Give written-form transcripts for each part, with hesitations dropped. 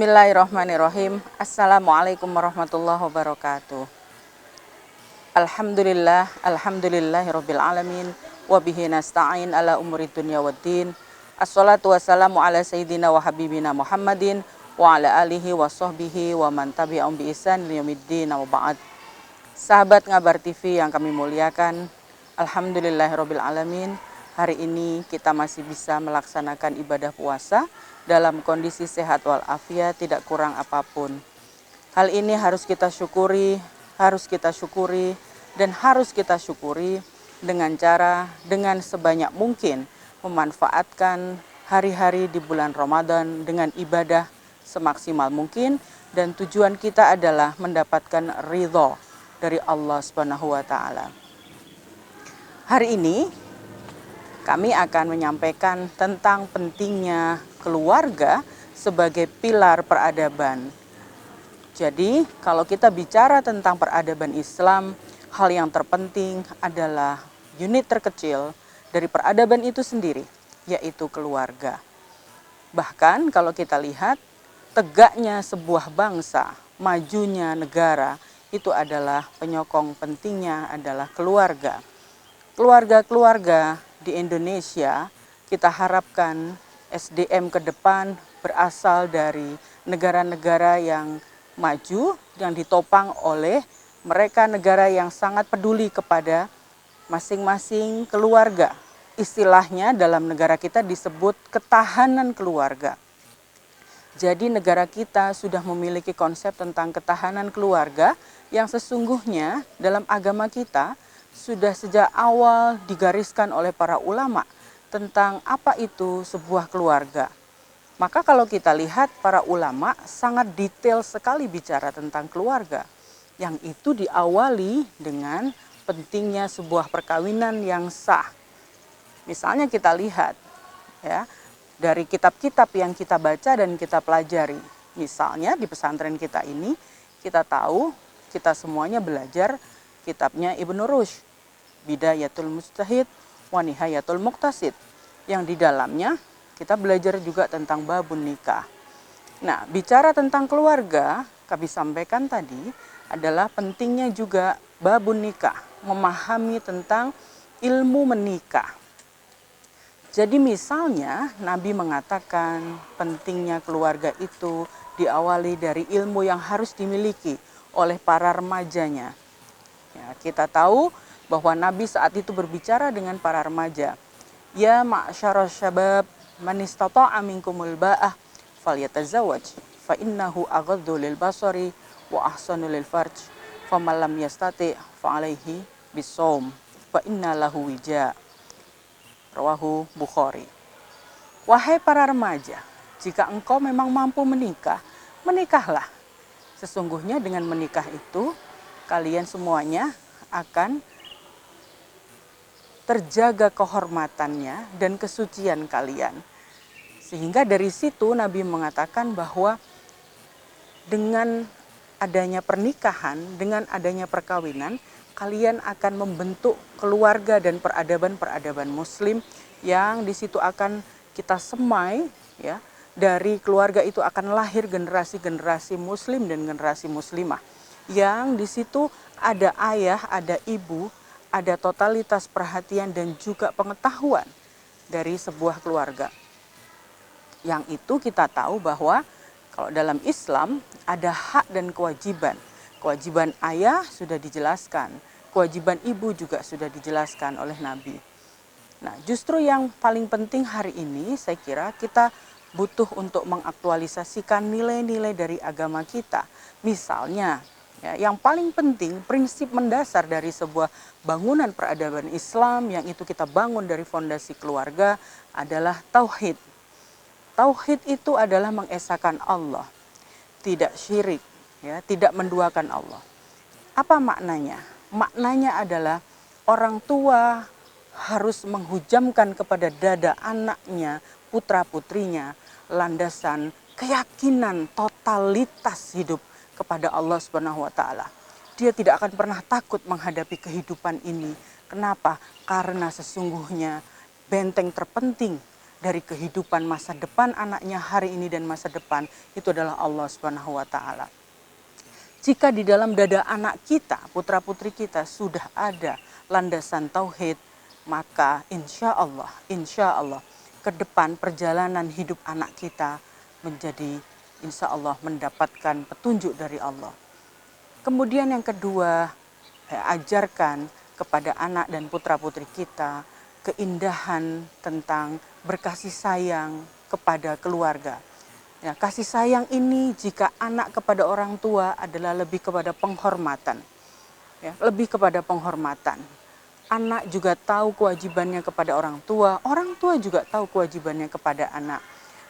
Bismillahirrahmanirrahim. Assalamualaikum warahmatullahi wabarakatuh. Alhamdulillahirabbil alamin wa bihi nasta'in ala umuri dunya waddin. Assalatu wassalamu ala sayyidina wa habibina Muhammadin wa ala alihi wa sahbihi wa man tabi'ahum bi ihsan ila yaumiddin wa ba'd. Sahabat Ngabar TV yang kami muliakan, alhamdulillahirabbil alamin. Hari ini kita masih bisa melaksanakan ibadah puasa dalam kondisi sehat walafiat, tidak kurang apapun. Hal ini harus kita syukuri dengan sebanyak mungkin memanfaatkan hari-hari di bulan Ramadan dengan ibadah semaksimal mungkin, dan tujuan kita adalah mendapatkan ridho dari Allah Subhanahu wa taala. Hari ini kami akan menyampaikan tentang pentingnya keluarga sebagai pilar peradaban. Jadi, kalau kita bicara tentang peradaban Islam, hal yang terpenting adalah unit terkecil dari peradaban itu sendiri, yaitu keluarga. Bahkan kalau kita lihat, tegaknya sebuah bangsa, majunya negara, itu adalah penyokong pentingnya adalah keluarga. Keluarga-keluarga di Indonesia, kita harapkan SDM ke depan berasal dari negara-negara yang maju, yang ditopang oleh mereka negara yang sangat peduli kepada masing-masing keluarga. Istilahnya dalam negara kita disebut ketahanan keluarga. Jadi negara kita sudah memiliki konsep tentang ketahanan keluarga yang sesungguhnya dalam agama kita sudah sejak awal digariskan oleh para ulama tentang apa itu sebuah keluarga. Maka kalau kita lihat para ulama sangat detail sekali bicara tentang keluarga, yang itu diawali dengan pentingnya sebuah perkawinan yang sah. Misalnya kita lihat ya, dari kitab-kitab yang kita baca dan kita pelajari. Misalnya di pesantren kita ini, kita tahu, kita semuanya belajar kitabnya Ibnu Rushd, Bidayatul Mujtahid wa Nihayatul Muqtasid, yang di dalamnya kita belajar juga tentang babun nikah. Nah, bicara tentang keluarga, kami sampaikan tadi adalah pentingnya juga babun nikah, memahami tentang ilmu menikah. Jadi misalnya Nabi mengatakan pentingnya keluarga itu diawali dari ilmu yang harus dimiliki oleh para remajanya. Ya, kita tahu bahwa Nabi saat itu berbicara dengan para remaja. Ya ma'syarasy syabab man istata'a minkumul ba'ah falyatazawwaj fa innahu aghaddu lil basari wa ahsanu lil farj faman lam yastati' fa alaihi bisawm fa inna lahu wija. Rawahu Bukhari. Wahai para remaja, jika engkau memang mampu menikah, menikahlah. Sesungguhnya dengan menikah itu kalian semuanya akan terjaga kehormatannya dan kesucian kalian. Sehingga dari situ Nabi mengatakan bahwa dengan adanya pernikahan, dengan adanya perkawinan, kalian akan membentuk keluarga dan peradaban-peradaban muslim yang di situ akan kita semai ya. Dari keluarga itu akan lahir generasi-generasi muslim dan generasi muslimah. Yang di situ ada ayah, ada ibu, ada totalitas perhatian dan juga pengetahuan dari sebuah keluarga. Yang itu kita tahu bahwa kalau dalam Islam ada hak dan kewajiban. Kewajiban ayah sudah dijelaskan, kewajiban ibu juga sudah dijelaskan oleh Nabi. Nah, justru yang paling penting hari ini saya kira kita butuh untuk mengaktualisasikan nilai-nilai dari agama kita. Misalnya, ya, yang paling penting prinsip mendasar dari sebuah bangunan peradaban Islam yang itu kita bangun dari fondasi keluarga adalah tauhid. Tauhid itu adalah mengesahkan Allah, tidak syirik, ya, tidak menduakan Allah. Apa maknanya? Maknanya adalah orang tua harus menghujamkan kepada dada anaknya, putra-putrinya, landasan keyakinan totalitas hidup kepada Allah Subhanahu wa taala. Dia tidak akan pernah takut menghadapi kehidupan ini. Kenapa? Karena sesungguhnya benteng terpenting dari kehidupan masa depan anaknya hari ini dan masa depan itu adalah Allah Subhanahu wa taala. Jika di dalam dada anak kita, putra-putri kita sudah ada landasan tauhid, maka insya Allah ke depan perjalanan hidup anak kita menjadi insya Allah mendapatkan petunjuk dari Allah. Kemudian yang kedua, ajarkan kepada anak dan putra-putri kita keindahan tentang berkasih sayang kepada keluarga. Ya, kasih sayang ini jika anak kepada orang tua adalah lebih kepada penghormatan. Ya, lebih kepada penghormatan. Anak juga tahu kewajibannya kepada orang tua juga tahu kewajibannya kepada anak.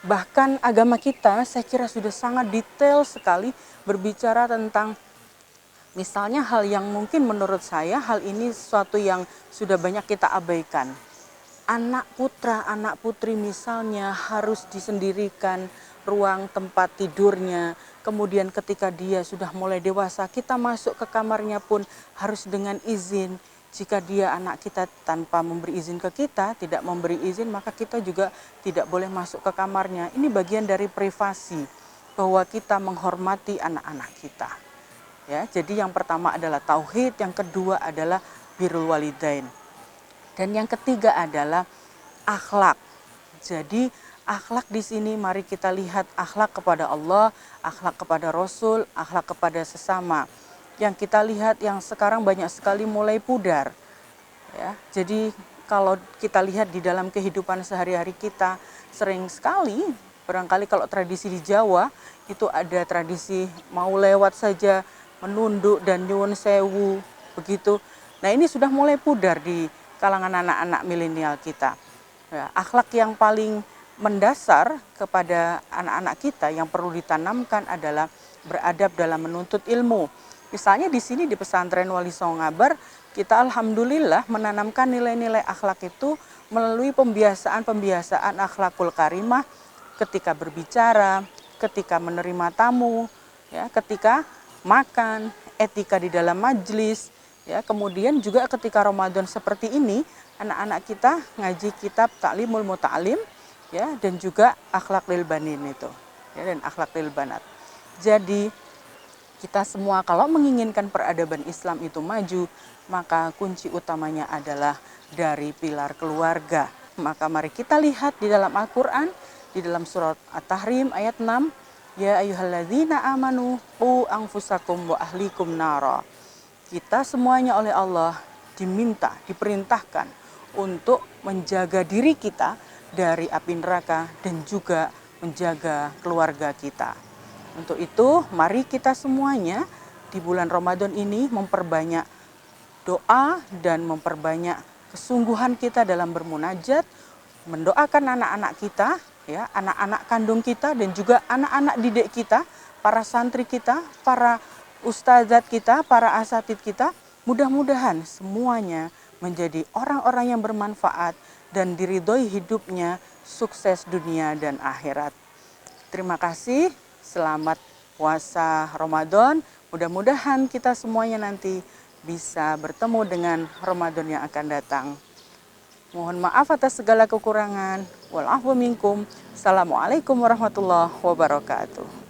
Bahkan agama kita saya kira sudah sangat detail sekali berbicara tentang misalnya hal yang mungkin menurut saya hal ini sesuatu yang sudah banyak kita abaikan. Anak putra, anak putri misalnya harus disendirikan ruang tempat tidurnya. Kemudian ketika dia sudah mulai dewasa, kita masuk ke kamarnya pun harus dengan izin. Jika dia anak kita tanpa memberi izin ke kita, tidak memberi izin, maka kita juga tidak boleh masuk ke kamarnya. Ini bagian dari privasi bahwa kita menghormati anak-anak kita. Ya, jadi yang pertama adalah tauhid, yang kedua adalah birrul walidain. Dan yang ketiga adalah akhlak. Jadi akhlak di sini mari kita lihat akhlak kepada Allah, akhlak kepada Rasul, akhlak kepada sesama. Yang kita lihat yang sekarang banyak sekali mulai pudar. Ya, jadi kalau kita lihat di dalam kehidupan sehari-hari kita sering sekali, barangkali kalau tradisi di Jawa itu ada tradisi mau lewat saja menunduk dan nyuwun sewu begitu. Nah, ini sudah mulai pudar di kalangan anak-anak milenial kita. Ya, akhlak yang paling mendasar kepada anak-anak kita yang perlu ditanamkan adalah beradab dalam menuntut ilmu. Misalnya di sini di pesantren Wali Songo Ngabar, kita alhamdulillah menanamkan nilai-nilai akhlak itu melalui pembiasaan akhlakul karimah ketika berbicara, ketika menerima tamu, ya, ketika makan, etika di dalam majelis, ya, kemudian juga ketika Ramadan seperti ini, anak-anak kita ngaji kitab Ta'limul Muta'alim, ya, dan juga akhlak lil banin itu, ya, dan akhlak lil banat. Jadi kita semua kalau menginginkan peradaban Islam itu maju, maka kunci utamanya adalah dari pilar keluarga. Maka mari kita lihat di dalam Al-Quran, di dalam surat At-Tahrim ayat 6, ya ayyuhalladzina amanu qu anfusakum wa ahlikum nara. Kita semuanya oleh Allah diminta, diperintahkan untuk menjaga diri kita dari api neraka dan juga menjaga keluarga kita. Untuk itu, mari kita semuanya di bulan Ramadan ini memperbanyak doa dan memperbanyak kesungguhan kita dalam bermunajat, mendoakan anak-anak kita, ya, anak-anak kandung kita dan juga anak-anak didik kita, para santri kita, para ustadzat kita, para asatid kita, mudah-mudahan semuanya menjadi orang-orang yang bermanfaat dan diridhoi hidupnya, sukses dunia dan akhirat. Terima kasih. Selamat puasa Ramadan. Mudah-mudahan kita semuanya nanti bisa bertemu dengan Ramadan yang akan datang. Mohon maaf atas segala kekurangan. Wal afwu minkum. Assalamualaikum warahmatullahi wabarakatuh.